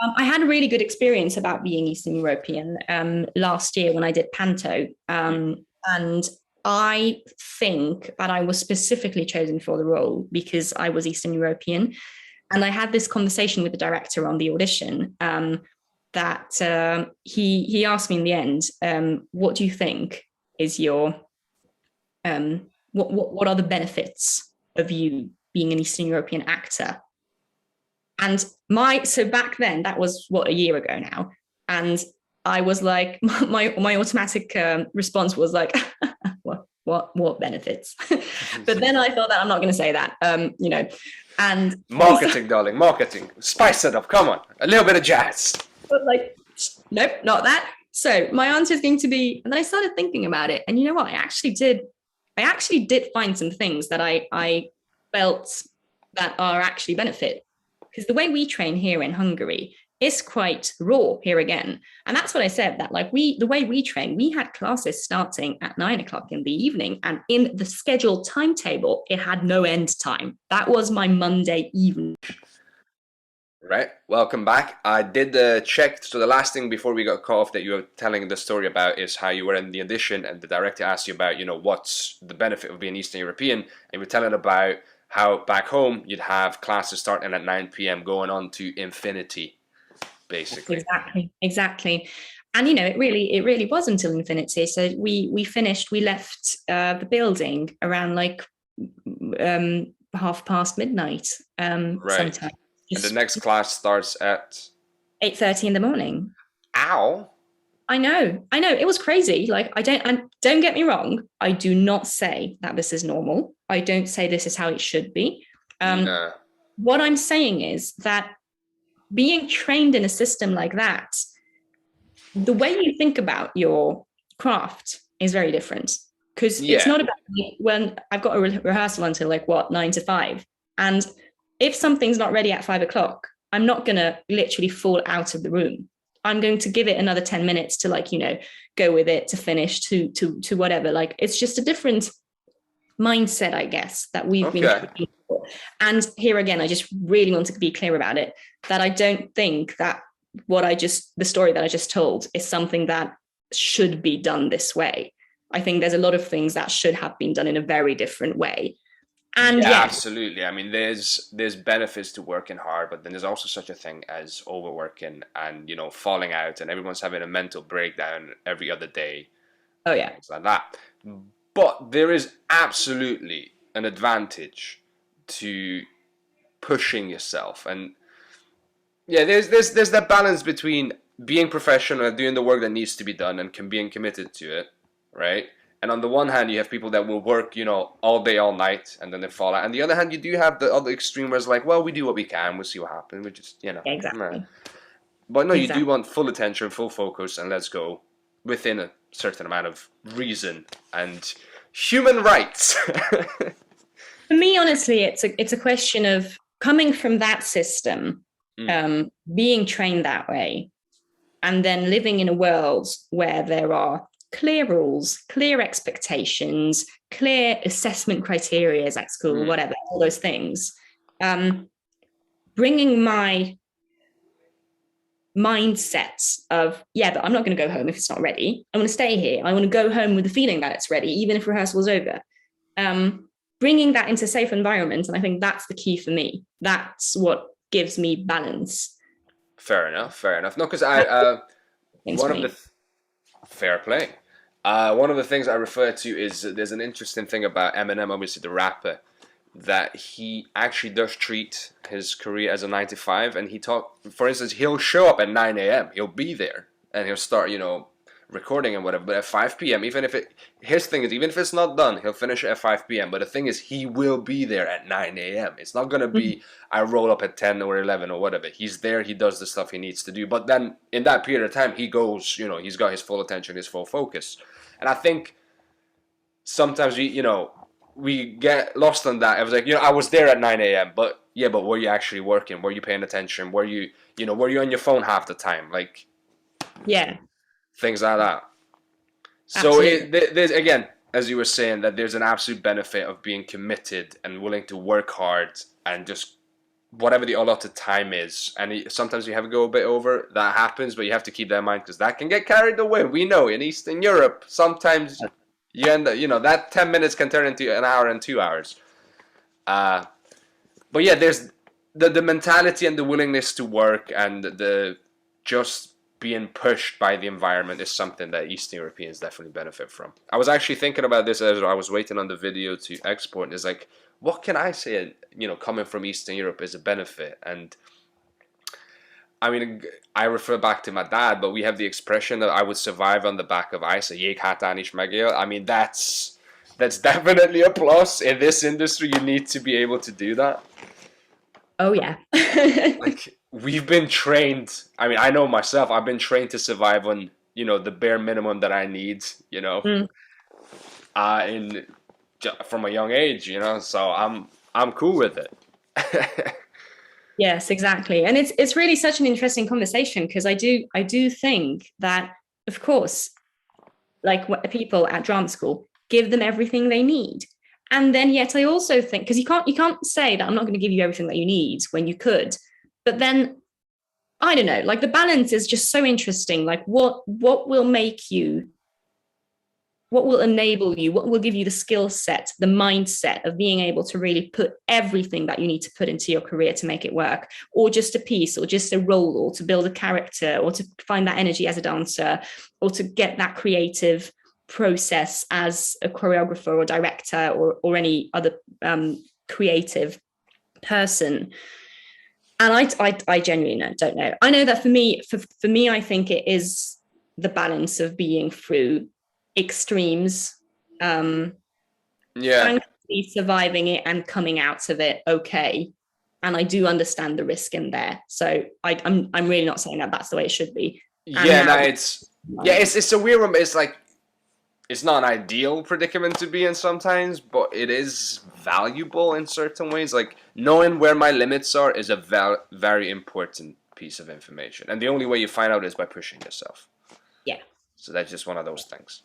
I had a really good experience about being Eastern European last year when I did Panto. And I think that I was specifically chosen for the role because I was Eastern European. And I had this conversation with the director on the audition that he asked me in the end, what do you think is your, what are the benefits of you being an Eastern European actor? And so back then, that was what, a year ago now. And I was like, my automatic response was like, what benefits? But then I thought that I'm not going to say that, and Marketing, darling, marketing. Spice it up. Come on, a little bit of jazz. But like, nope, not that. So my answer is going to be, and then I started thinking about it, and you know what? I actually did find some things that I felt that are actually benefit, because the way we train here in Hungary is quite raw here again. And that's what I said, that like the way we train, we had classes starting at 9 o'clock in the evening, and in the scheduled timetable, it had no end time. That was my Monday evening. Right, welcome back. I did check, so the last thing before we got cut off that you were telling the story about is how you were in the audition and the director asked you about, what's the benefit of being Eastern European, and you were telling about how back home you'd have classes starting at 9 p.m. going on to infinity, basically. Exactly. And it really was until infinity. So we left the building around like midnight, Right. sometime. And the Just next class starts at 8:30 in the morning. ow. I know. It was crazy. Like, don't get me wrong. I do not say that this is normal. I don't say this is how it should be. Yeah. What I'm saying is that being trained in a system like that, the way you think about your craft is very different, because it's Yeah. not about when I've got a rehearsal until like what, 9 to 5. And if something's not ready at 5 o'clock, I'm not going to literally fall out of the room. I'm going to give it another 10 minutes to go with it, to finish, to whatever. Like, it's just a different mindset, I guess, that we've been Okay. trained for. And here again, I just really want to be clear about it, that I don't think that the story that I just told is something that should be done this way. I think there's a lot of things that should have been done in a very different way. And Yeah, yeah, absolutely. I mean, there's benefits to working hard, but then there's also such a thing as overworking and falling out, and everyone's having a mental breakdown every other day, oh yeah, things like that. But there is absolutely an advantage to pushing yourself, and yeah, there's that balance between being professional and doing the work that needs to be done and being committed to it, right? And on the one hand, you have people that will work, all day, all night, and then they fall out. And the other hand, you do have the other extreme where it's like, well, we do what we can, we'll see what happens. We just, meh. exactly, But no, you do exactly. want full attention, full focus, and let's go within a certain amount of reason and human rights. For me, honestly, it's a question of coming from that system, Mm, being trained that way, and then living in a world where there are clear rules, clear expectations, clear assessment criteria at school, mm, whatever, all those things. Um, Bringing my mindset of, yeah, but I'm not going to go home if it's not ready. I want to stay here. I want to go home with the feeling that it's ready, even if rehearsal's over. Bringing that into a safe environment, and I think that's the key for me. That's what gives me balance. fair enough, fair enough. No, because That's things one for of the me. fair play. One of the things I refer to is there's an interesting thing about Eminem, obviously the rapper, that he actually does treat his career as a 9 to 5, and for instance, he'll show up at 9 a.m. He'll be there, and he'll start, recording and whatever. But at 5 p.m., his thing is, even if it's not done, he'll finish it at 5 p.m. But the thing is, he will be there at 9 a.m. It's not gonna be I roll up at 10 or 11 or whatever. He's there. He does the stuff he needs to do. But then in that period of time, he goes, he's got his full attention, his full focus. And I think sometimes we get lost on that. I was like, I was there at 9 a.m. But yeah, but were you actually working? Were you paying attention? Were you on your phone half the time? Like Yeah, things like that. So absolutely. there's again, as you were saying, that there's an absolute benefit of being committed and willing to work hard and just whatever the allotted time is, and sometimes you have to go a bit over. That happens, but you have to keep that in mind because that can get carried away. We know in Eastern Europe sometimes you end up, that 10 minutes can turn into an hour and 2 hours. Uh, but yeah, there's the mentality and the willingness to work and the just being pushed by the environment is something that Eastern Europeans definitely benefit from. I was actually thinking about this as I was waiting on the video to export, and it's like, what can I say, coming from Eastern Europe is a benefit? And I mean, I refer back to my dad, but we have the expression that I would survive on the back of ice. I mean, that's definitely a plus. In this industry, you need to be able to do that. Oh yeah. Like we've been trained. I mean, I know myself. I've been trained to survive on the bare minimum that I need. Mm. In from a young age. So I'm cool with it. Yes, exactly. And it's really such an interesting conversation because I do think that, of course, like what people at drama school give them everything they need. And then yet I also think, because you can't say that I'm not going to give you everything that you need when you could. But then I don't know, like the balance is just so interesting. Like what will make you, what will enable you, what will give you the skill set, the mindset of being able to really put everything that you need to put into your career to make it work, or just a piece, or just a role, or to build a character, or to find that energy as a dancer, or to get that creative process as a choreographer or director or any other creative person. And I genuinely don't know. I know that for me, I think it is the balance of being through extremes, um, Yeah. thankfully surviving it and coming out of it okay. And I do understand the risk in there. So I'm really not saying that that's the way it should be. And Yeah, no, now, it's a weird one. It's like it's not an ideal predicament to be in sometimes, but it is valuable in certain ways. Like knowing where my limits are is a very important piece of information, and the only way you find out is by pushing yourself. yeah, So that's just one of those things.